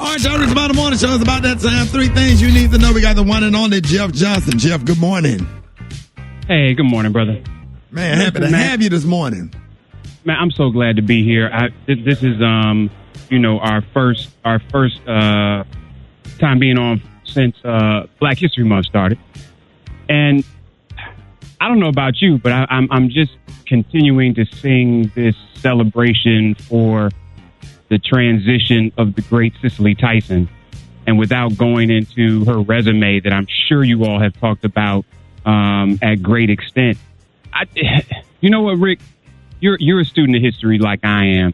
All right, y'all, it's about the morning show. It's about that time. 3 things you need to know. We got the one and only Jeff Johnson. Jeff, good morning. Hey, good morning, brother. Man, happy to have you this morning. Man, I'm so glad to be here. This is, our first time being on since Black History Month started. And I don't know about you, but I'm just continuing to sing this celebration for the transition of the great Cicely Tyson. And without going into her resume that I'm sure you all have talked about at great extent. You know what, Rick? You're a student of history like I am.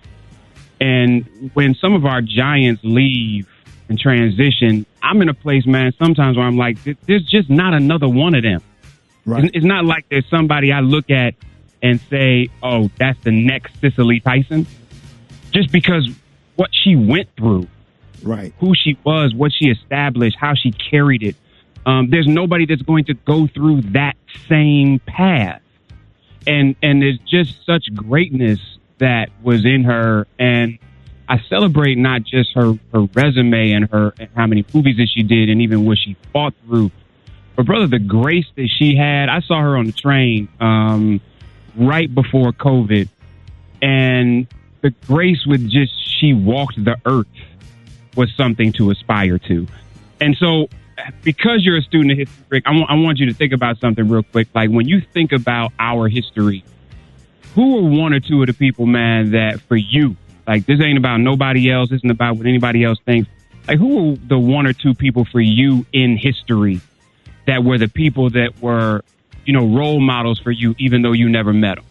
And when some of our giants leave and transition, I'm in a place, man, sometimes where I'm like, there's just not another one of them. Right. It's not like there's somebody I look at and say, oh, that's the next Cicely Tyson. Just because what she went through, right? Who she was, what she established, how she carried it. There's nobody that's going to go through that same path. And there's just such greatness that was in her. And I celebrate not just her resume and how many movies that she did and even what she fought through. But, brother, the grace that she had, I saw her on the train right before COVID. And the grace with just she walked the earth was something to aspire to. And so because you're a student of history, Rick, I want you to think about something real quick. Like when you think about our history, who are one or two of the people, man, that for you, like this ain't about nobody else, this isn't about what anybody else thinks. Like who are the one or two people for you in history that were the people that were, role models for you, even though you never met them?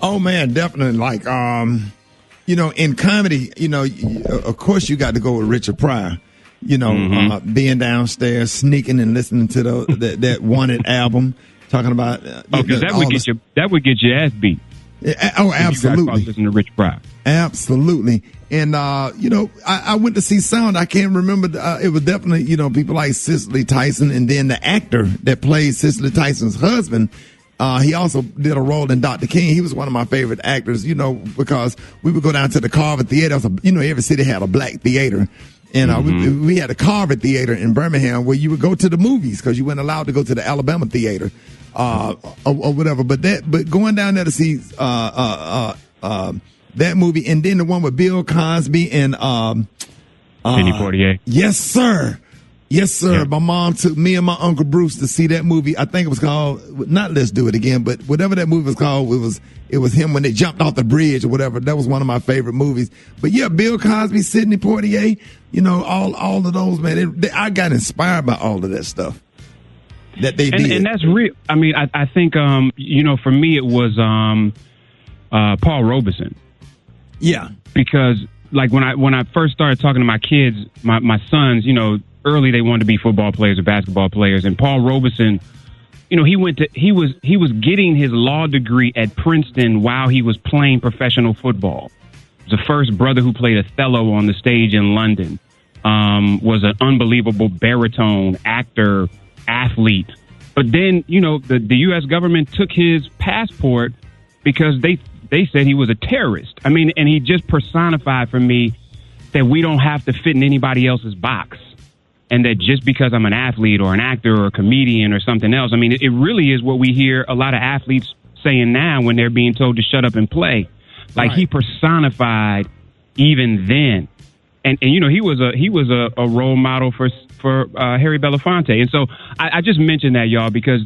Oh, man, definitely. Like, in comedy, of course you got to go with Richard Pryor. Being downstairs, sneaking and listening to that Wanted album, talking about. Because that would get your ass beat. Absolutely. Listen to Richard Pryor. Absolutely. And, I went to see Sound. I can't remember. It was definitely, people like Cicely Tyson, and then the actor that played Cicely Tyson's husband. He also did a role in Dr. King. He was one of my favorite actors, because we would go down to the Carver Theater. Every city had a black theater. And we had a Carver Theater in Birmingham where you would go to the movies because you weren't allowed to go to the Alabama Theater or whatever. But going down there to see that movie, and then the one with Bill Cosby and Sidney Poitier. Yes, sir. Yes, sir. Yeah. My mom took me and my Uncle Bruce to see that movie. I think it was called, not Let's Do It Again, but whatever that movie was called, it was him when they jumped off the bridge or whatever. That was one of my favorite movies. But yeah, Bill Cosby, Sidney Poitier, all of those, man. I got inspired by all of that stuff that they did. And that's real. I mean, I think, for me, it was Paul Robeson. Yeah. Because, like, when I first started talking to my kids, my sons, early they wanted to be football players or basketball players, and Paul Robeson, he was getting his law degree at Princeton while he was playing professional football. He was the first brother who played Othello on the stage in London. Was an unbelievable baritone actor, athlete. But then, the U.S. government took his passport because they said he was a terrorist. I mean, and he just personified for me that we don't have to fit in anybody else's box. And that just because I'm an athlete or an actor or a comedian or something else, I mean, it really is what we hear a lot of athletes saying now when they're being told to shut up and play. Like, right. He personified even then. And he was a role model for Harry Belafonte. And so I just mentioned that, y'all, because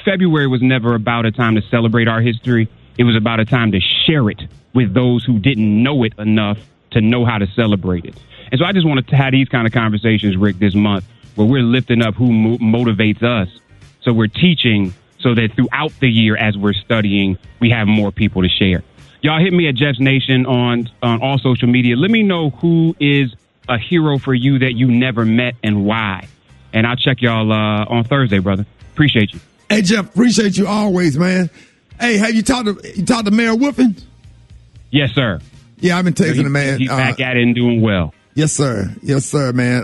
February was never about a time to celebrate our history. It was about a time to share it with those who didn't know it enough to know how to celebrate it. And so I just wanted to have these kind of conversations, Rick, this month, where we're lifting up who motivates us. So we're teaching so that throughout the year, as we're studying, we have more people to share. Y'all hit me at Jeff's Nation on all social media. Let me know who is a hero for you that you never met and why. And I'll check y'all on Thursday, brother. Appreciate you. Hey, Jeff, appreciate you always, man. Hey, have you talked to Mayor Wolfen? Yes, sir. Yeah, I've been texting the man. He's back at it and doing well. Yes, sir. Yes, sir, man.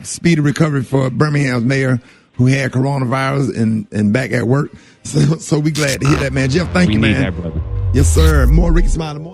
Speedy recovery for Birmingham's mayor who had coronavirus and back at work. So we glad to hear that, man. Jeff, thank you, man. We need that, brother. Yes, sir. More Rickey Smiley.